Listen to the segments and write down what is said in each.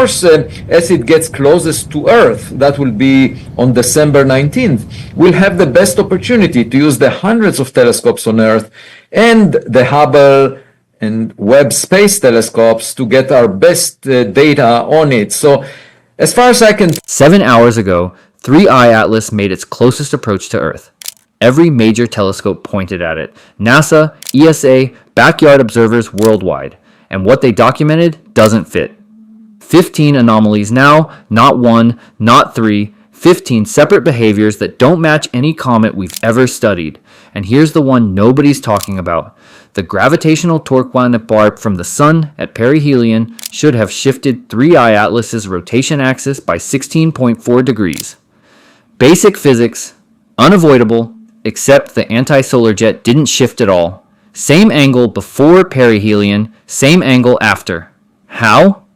course, as it gets closest to Earth, that will be on December 19th, we'll have the best opportunity to use the hundreds of telescopes on Earth and the Hubble and Webb space telescopes to get our best data on it. So as far as I can... 7 hours ago, 3I Atlas made its closest approach to Earth. Every major telescope pointed at it. NASA, ESA, backyard observers worldwide. And what they documented doesn't fit. 15 anomalies now, not one, not three, 15 separate behaviors that don't match any comet we've ever studied. And here's the one nobody's talking about. The gravitational torque bar from the Sun at perihelion should have shifted 3I Atlas's rotation axis by 16.4 degrees. Basic physics, unavoidable, except the anti-solar jet didn't shift at all. Same angle before perihelion, same angle after. How?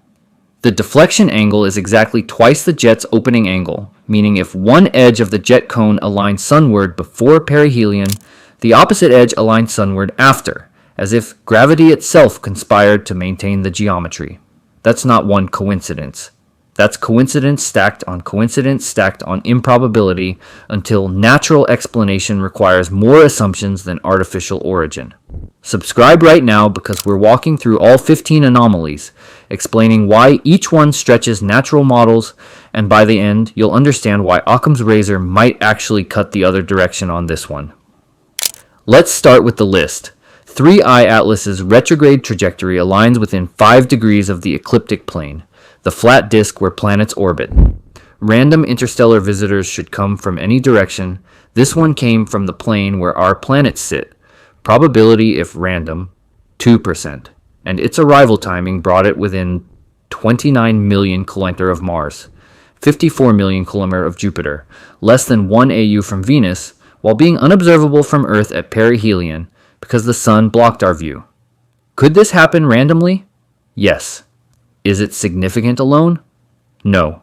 The deflection angle is exactly twice the jet's opening angle, meaning if one edge of the jet cone aligned sunward before perihelion, the opposite edge aligned sunward after, as if gravity itself conspired to maintain the geometry. That's not one coincidence. That's coincidence stacked on improbability until natural explanation requires more assumptions than artificial origin. Subscribe right now because we're walking through all 15 anomalies, explaining why each one stretches natural models, and by the end, you'll understand why Occam's razor might actually cut the other direction on this one. Let's start with the list. 3I Atlas's retrograde trajectory aligns within 5 degrees of the ecliptic plane, the flat disk where planets orbit. Random interstellar visitors should come from any direction. This one came from the plane where our planets sit. Probability, if random, 2%. And its arrival timing brought it within 29 million km of Mars, 54 million km of Jupiter, less than 1 AU from Venus, while being unobservable from Earth at perihelion because the Sun blocked our view. Could this happen randomly? Yes. Is it significant alone? No.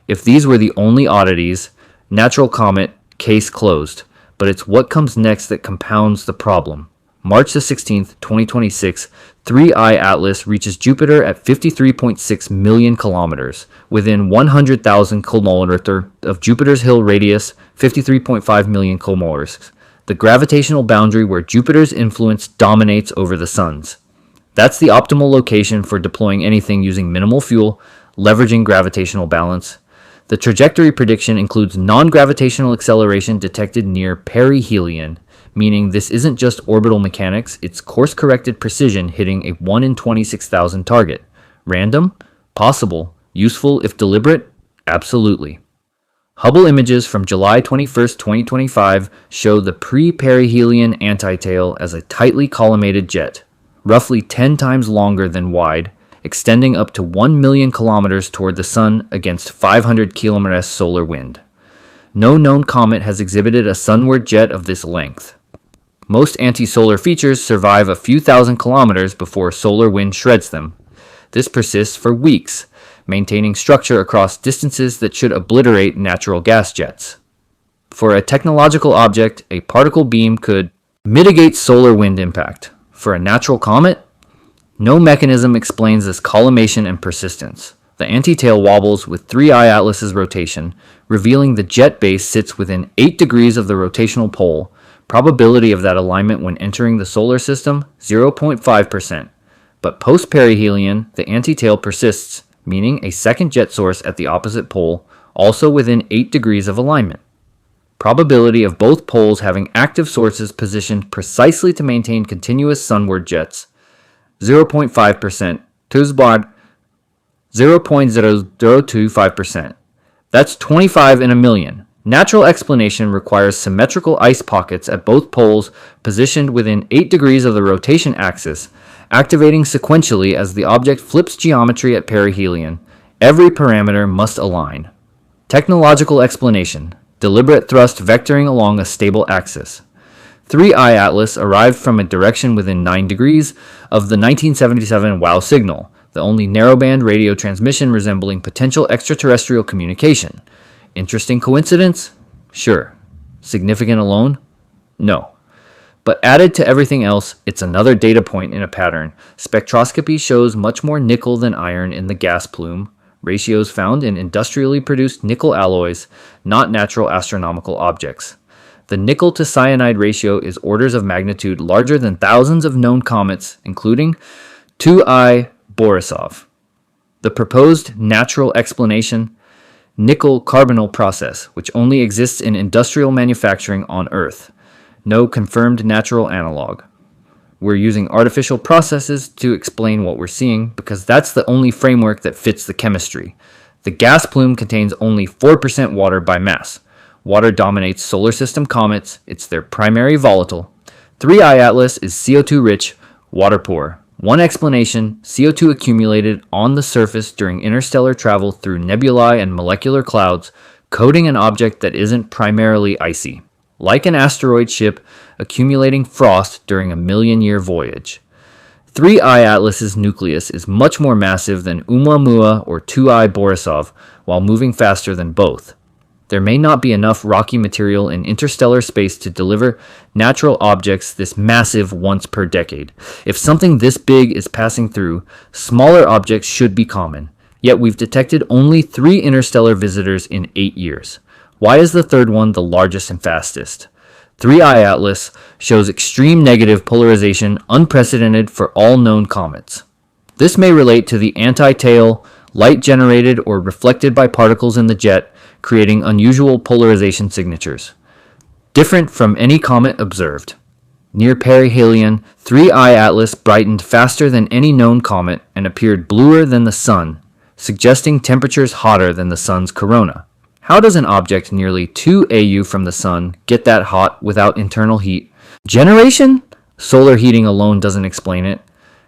If these were the only oddities, natural comet, case closed. But it's what comes next that compounds the problem. March the 16th, 2026, 3I Atlas reaches Jupiter at 53.6 million kilometers, within 100,000 kilometers of Jupiter's Hill radius, 53.5 million kilometers, the gravitational boundary where Jupiter's influence dominates over the Sun's. That's the optimal location for deploying anything using minimal fuel, leveraging gravitational balance. The trajectory prediction includes non-gravitational acceleration detected near perihelion, meaning this isn't just orbital mechanics, it's course-corrected precision hitting a 1 in 26,000 target. Random? Possible. Useful if deliberate? Absolutely. Hubble images from July 21st, 2025 show the pre-perihelion antitail as a tightly collimated jet, roughly 10 times longer than wide, extending up to 1 million kilometers toward the Sun against 500 km solar wind. No known comet has exhibited a sunward jet of this length. Most anti-solar features survive a few thousand kilometers before solar wind shreds them. This persists for weeks, maintaining structure across distances that should obliterate natural gas jets. For a technological object, a particle beam could mitigate solar wind impact. For a natural comet, no mechanism explains this collimation and persistence. The antitail wobbles with 3I Atlas's rotation, revealing the jet base sits within 8 degrees of the rotational pole. Probability of that alignment when entering the solar system, 0.5%. But post-perihelion, the antitail persists, meaning a second jet source at the opposite pole, also within 8 degrees of alignment. Probability of both poles having active sources positioned precisely to maintain continuous sunward jets, 0.5%, Tusbard 0.0025%. That's 25 in a million. Natural explanation requires symmetrical ice pockets at both poles positioned within 8 degrees of the rotation axis, activating sequentially as the object flips geometry at perihelion. Every parameter must align. Technological explanation: deliberate thrust vectoring along a stable axis. 3I Atlas arrived from a direction within 9 degrees of the 1977 WOW signal, the only narrowband radio transmission resembling potential extraterrestrial communication. Interesting coincidence? Sure. Significant alone? No. But added to everything else, it's another data point in a pattern. Spectroscopy shows much more nickel than iron in the gas plume. ratios found in industrially produced nickel alloys, not natural astronomical objects. The nickel to cyanide ratio is orders of magnitude larger than thousands of known comets, including 2I Borisov. The proposed natural explanation, nickel carbonyl process, which only exists in industrial manufacturing on Earth. No confirmed natural analog. We're using artificial processes to explain what we're seeing because that's the only framework that fits the chemistry. The gas plume contains only 4% water by mass. Water dominates solar system comets. It's their primary volatile. 3I Atlas is CO2 rich, water poor. One explanation, CO2 accumulated on the surface during interstellar travel through nebulae and molecular clouds, coating an object that isn't primarily icy. Like an asteroid ship accumulating frost during a million-year voyage. 3I Atlas's nucleus is much more massive than Oumuamua or 2I Borisov, while moving faster than both. There may not be enough rocky material in interstellar space to deliver natural objects this massive once per decade. If something this big is passing through, smaller objects should be common. Yet we've detected only 3 interstellar visitors in 8 years. Why is the third one the largest and fastest? 3I Atlas shows extreme negative polarization unprecedented for all known comets. This may relate to the anti-tail, light generated or reflected by particles in the jet, creating unusual polarization signatures. Different from any comet observed. Near perihelion, 3I Atlas brightened faster than any known comet and appeared bluer than the sun, suggesting temperatures hotter than the sun's corona. How does an object nearly 2 AU from the sun get that hot without internal heat? Generation? Solar heating alone doesn't explain it.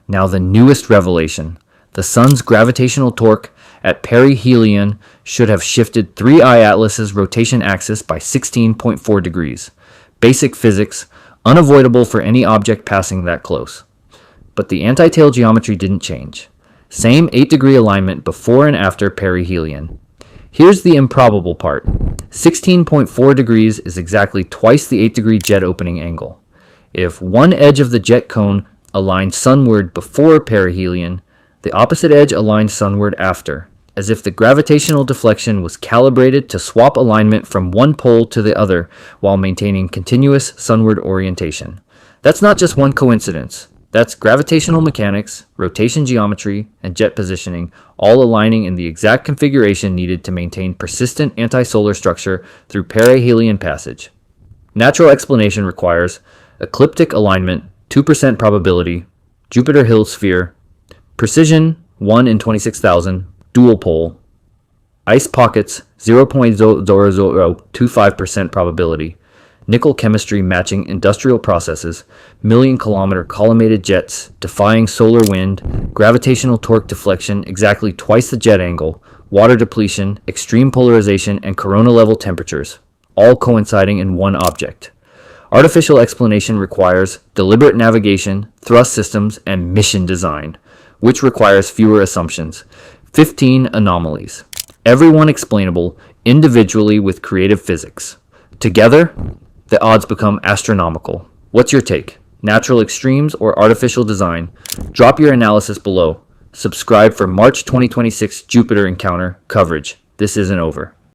Now the newest revelation. The sun's gravitational torque at perihelion should have shifted 3I Atlas's rotation axis by 16.4 degrees. Basic physics, unavoidable for any object passing that close. But the anti-tail geometry didn't change. Same 8-degree alignment before and after perihelion. Here's the improbable part. 16.4 degrees is exactly twice the 8-degree jet opening angle. If one edge of the jet cone aligned sunward before perihelion, the opposite edge aligned sunward after, as if the gravitational deflection was calibrated to swap alignment from one pole to the other while maintaining continuous sunward orientation. That's not just one coincidence. That's gravitational mechanics, rotation geometry, and jet positioning, all aligning in the exact configuration needed to maintain persistent anti-solar structure through perihelion passage. Natural explanation requires ecliptic alignment, 2% probability, Jupiter Hill sphere, precision 1 in 26,000, dual pole, ice pockets 0.0025% probability, nickel chemistry matching industrial processes, million-kilometer collimated jets, defying solar wind, gravitational torque deflection exactly twice the jet angle, water depletion, extreme polarization, and corona-level temperatures, all coinciding in one object. Artificial explanation requires deliberate navigation, thrust systems, and mission design, which requires fewer assumptions. 15 anomalies. Every one explainable individually with creative physics. Together, the odds become astronomical. What's your take? Natural extremes or artificial design? Drop your analysis below. Subscribe for March 2026 Jupiter encounter coverage. This isn't over.